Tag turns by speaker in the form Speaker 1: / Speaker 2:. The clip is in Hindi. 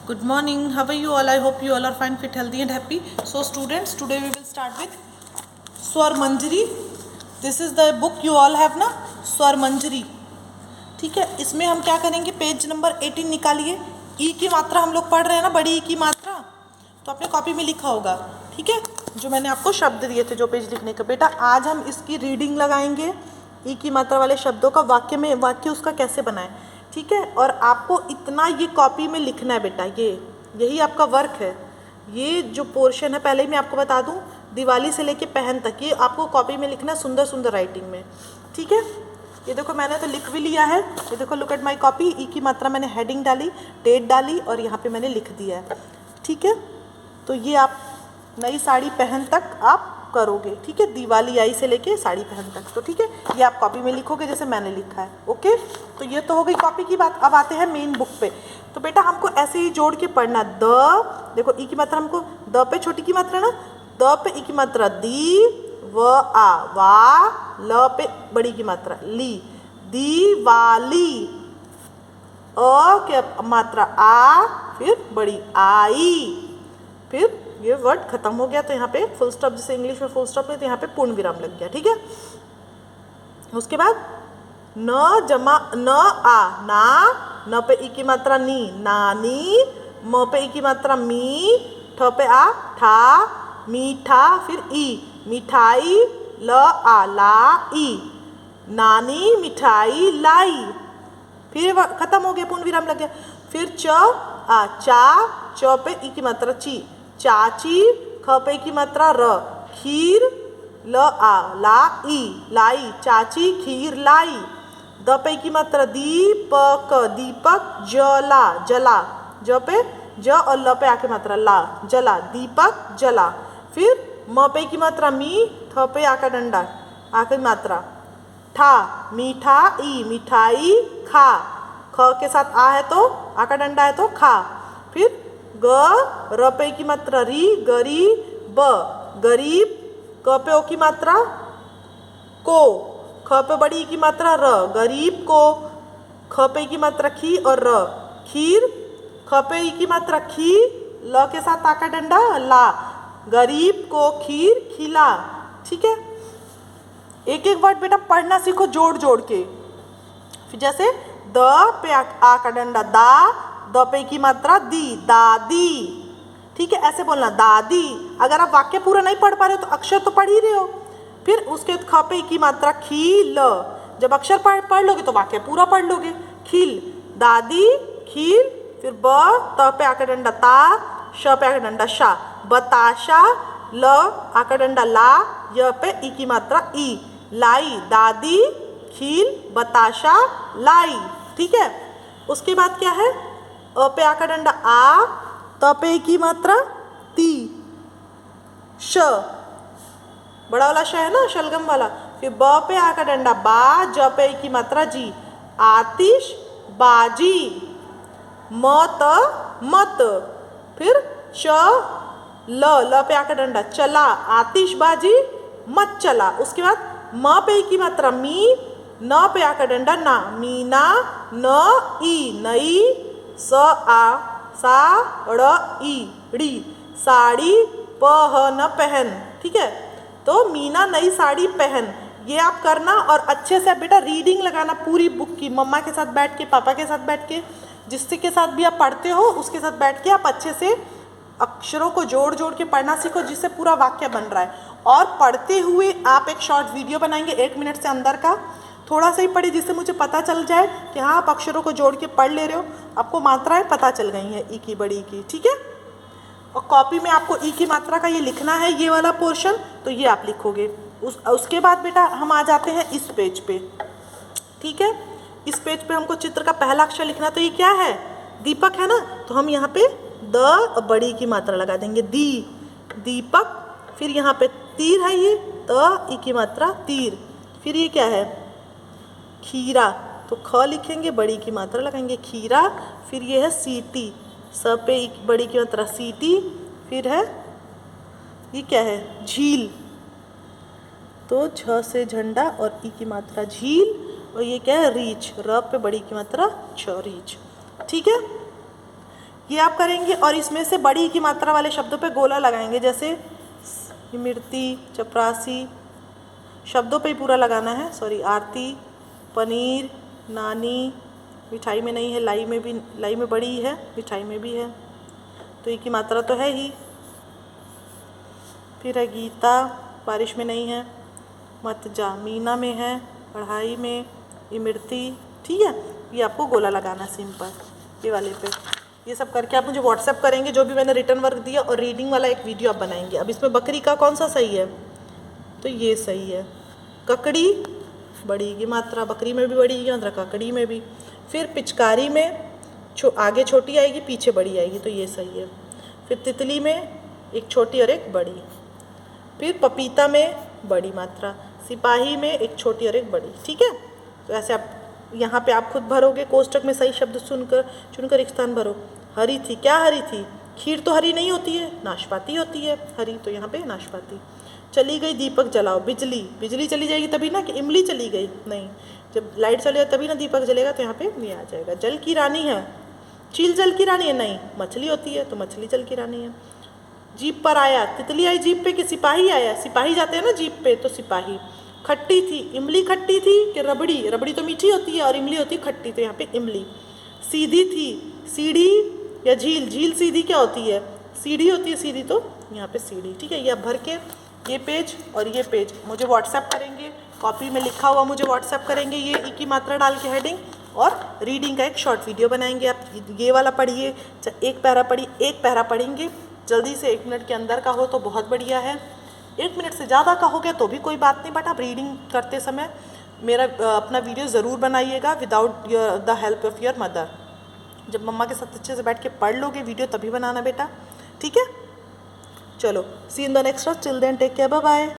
Speaker 1: Good morning. How are you all? I hope you all are fine, fit, healthy and happy. So students, today we will start with Swar Manjari. This is the book you all have ना, स्वर मंजरी. ठीक है, इसमें हम क्या करेंगे, पेज नंबर 18 निकालिए. ई की मात्रा हम लोग पढ़ रहे हैं ना, बड़ी ई की मात्रा, तो अपने कॉपी में लिखा होगा. ठीक है, जो मैंने आपको शब्द दिए थे जो पेज लिखने का. बेटा आज हम इसकी रीडिंग लगाएंगे. ई की मात्रा वाले शब्दों का वाक्य उसका कैसे बनाएं. ठीक है, और आपको इतना ये कॉपी में लिखना है बेटा. यही आपका वर्क है. ये जो पोर्शन है, पहले ही मैं आपको बता दूं, दिवाली से लेके पहन तक ये आपको कॉपी में लिखना है, सुंदर सुंदर राइटिंग में. ठीक है, ये देखो मैंने तो लिख भी लिया है. ये देखो, लुक एट माय कॉपी. ई की मात्रा मैंने हेडिंग डाली, डेट डाली और यहाँ पे मैंने लिख दिया है. ठीक है, तो ये आप नई साड़ी पहन तक आप करोगे. ठीक है, दिवाली आई से लेके साड़ी पहन तक. तो ठीक है, ये आप कॉपी में लिखोगे जैसे मैंने लिखा है. ओके, तो ये तो हो गई कॉपी की बात. अब आते हैं मेन बुक पे. तो बेटा हमको ऐसे ही जोड़ के पढ़ना. द, देखो ई की मात्रा हमको द पे छोटी की मात्रा ना, द पे ई की मात्रा दी, व आ वा, ल पे बड़ी की मात्रा ली, दीवाली. अ के मात्रा आ, फिर बड़ी आई. फिर ये वर्ड खत्म हो गया, तो यहाँ पे फुल स्टॉप, जैसे इंग्लिश में फुल स्टॉप है तो यहाँ पे पूर्ण विराम लग गया. ठीक है, उसके बाद न जमा न आ ना, न पे ई की मात्रा नी, नानी. म पे ई की मात्रा मी, ठ पे आ ठा, मीठा. फिर ई मिठाई, ल आ ला ई, नानी मिठाई लाई. फिर खत्म हो गया, पूर्ण विराम लग गया. फिर च आ चा, च पे ई की मात्रा ची, चाची. ख पे ई की मात्रा र, खीर. ल आ ला ई, लाई, चाची खीर लाई. द पे ई की मात्रा दीपक, दीपक. जला, जला. ज पे ज और ल पे आके मात्रा ला, जला, दीपक जला. फिर म पे की मात्रा मी, थ पे आका डंडा आके मात्रा ठा, मीठा ई, मिठाई खा. ख के साथ आ है तो आका डंडा है तो खा. फिर ग, र पे की मात्रा री, गरीब, गरीब. क पे ओ की मात्रा को, ख पे बड़ी की मात्रा र, गरीब को. ख पे की मात्रा खी और र, खीर. ख पे की मात्रा खी, ल के साथ आका डंडा ला, गरीब को खीर खिला. ठीक है, एक एक वर्ड बेटा पढ़ना सीखो जोड़ जोड़ के. फिर जैसे द पे आ का डंडा दा, द पे की मात्रा दी, दादी. ठीक है, ऐसे बोलना दादी. अगर आप वाक्य पूरा नहीं पढ़ पा रहे हो तो अक्षर तो पढ़ ही रहे हो. फिर उसके ख पे की मात्रा खील. जब अक्षर पढ़ लोगे तो वाक्य पूरा पढ़ लोगे. खील, दादी खील. फिर ब, त पे आका डंडा ता, श पे आका डंडा शा, बताशा. ल आका डंडा ला, य पे ई की मात्रा ई, लाई, दादी खील बताशा लाई. ठीक है, उसके बाद क्या है, अ पे आका डंडा आ, त पे ई की मात्रा ती, श, बड़ा वाला श है ना, शलगम वाला. फिर ब पे आका डंडा बा, ज पे ई की मात्रा जी, आतिश बाजी. मत, मत. फिर च, ल पे आकर डंडा चला, आतिशबाजी मत चला. उसके बाद म पे की मात्रा मी, न पे आकर डंडा ना, मीना न ई, नई. स आ सा ड़ ई, ड़ी. साड़ी पहन, पहन. ठीक है, तो मीना नई साड़ी पहन. ये आप करना और अच्छे से बेटा रीडिंग लगाना पूरी बुक की, मम्मा के साथ बैठ के, पापा के साथ बैठ के, जिससे के साथ भी आप पढ़ते हो उसके साथ बैठ के आप अच्छे से अक्षरों को जोड़ जोड़ के पढ़ना सीखो, जिससे पूरा वाक्य बन रहा है. और पढ़ते हुए आप एक शॉर्ट वीडियो बनाएंगे 1 मिनट से अंदर का, थोड़ा सा ही पढ़े जिससे मुझे पता चल जाए कि हाँ आप अक्षरों को जोड़ के पढ़ ले रहे हो, आपको मात्राएं पता चल गई हैं ई की बड़ी की. ठीक है, और कॉपी में आपको ई की मात्रा का ये लिखना है, ये वाला पोर्शन, तो ये आप लिखोगे. उसके बाद बेटा हम आ जाते हैं इस पेज पे. ठीक है, इस पेज पे हमको चित्र का पहला अक्षर लिखना. तो ये क्या है, दीपक है ना, तो हम यहाँ पे द बड़ी की मात्रा लगा देंगे, दी, दीपक. फिर यहाँ पे तीर है, ये त ई की मात्रा तीर. फिर ये क्या है, खीरा, तो ख लिखेंगे, बड़ी की मात्रा लगाएंगे खीरा. फिर ये है सीटी, स पे बड़ी की मात्रा सीटी. फिर है ये क्या है, झील, तो झ से झंडा और ई की मात्रा झील. और ये क्या है, रीछ, र पे बड़ी की मात्रा छ, रीछ. ठीक है, ये आप करेंगे और इसमें से बड़ी की मात्रा वाले शब्दों पे गोला लगाएंगे, जैसे इमरती, चपरासी, शब्दों पे ही पूरा लगाना है, सॉरी, आरती, पनीर, नानी, मिठाई में नहीं है, लाई में भी, लाई में बड़ी है, मिठाई में भी है, तो ये की मात्रा तो है ही। फिर है गीता, बारिश में नहीं है, मत जा, मीना में है, पढ़ाई में, इमरती, ठीक है। ये आपको गोला लगाना सिंपल, ये वाले पे। ये सब करके आप मुझे व्हाट्सएप करेंगे जो भी मैंने रिटर्न वर्क दिया, और रीडिंग वाला एक वीडियो आप बनाएंगे। अब इसमें बकरी का कौन सा सही है, तो ये सही है। ककड़ी, बड़ी की मात्रा, बकरी में भी बड़ी की मात्रा, ककड़ी में भी। फिर पिचकारी में आगे छोटी आएगी, पीछे बड़ी आएगी, तो ये सही है। फिर तितली में एक छोटी और एक बड़ी। फिर पपीता में बड़ी मात्रा, सिपाही में एक छोटी और एक बड़ी, ठीक है। तो ऐसे आप यहाँ पे आप खुद भरोगे, कोष्टक में सही शब्द चुनकर एक स्थान भरो। हरी थी, क्या हरी थी, खीर तो हरी नहीं होती है, नाशपाती होती है हरी, तो यहाँ पे नाशपाती। चली गई दीपक जलाओ, बिजली, बिजली चली जाएगी तभी ना, कि इमली चली गई, नहीं, जब लाइट चले तभी ना दीपक जलेगा, तो यहाँ पे ये आ जाएगा। जल की रानी है, चील जल की रानी है, नहीं, मछली होती है, तो मछली जल की रानी है। जीप पर आया, तितली आई जीप पे कि सिपाही आया, सिपाही जाते हैं ना जीप पे, तो सिपाही। खट्टी थी, इमली खट्टी थी कि रबड़ी, रबड़ी तो मीठी होती है और इमली होती है खट्टी, तो यहाँ पे इमली। सीधी थी, सीढ़ी या झील, झील सीधी क्या होती है, सीढ़ी होती है, सीधी, तो यहाँ पे सीढ़ी, ठीक है। ये आप भर के ये पेज और ये पेज मुझे व्हाट्सएप करेंगे, कॉपी में लिखा हुआ मुझे व्हाट्सएप करेंगे, ये ई की मात्रा डाल के हेडिंग, और रीडिंग का एक शॉर्ट वीडियो बनाएंगे। आप ये वाला पढ़िए, एक पैरा पढ़िए, एक पैरा पढ़ेंगे जल्दी से, 1 मिनट के अंदर का हो तो बहुत बढ़िया है। 1 मिनट से ज़्यादा का हो गया तो भी कोई बात नहीं, बट आप रीडिंग करते समय मेरा अपना वीडियो ज़रूर बनाइएगा without the help of your mother. जब मम्मा के साथ अच्छे से बैठ के पढ़ लोगे वीडियो तभी बनाना बेटा, ठीक है। चलो, see in the next class, till then take care, bye bye.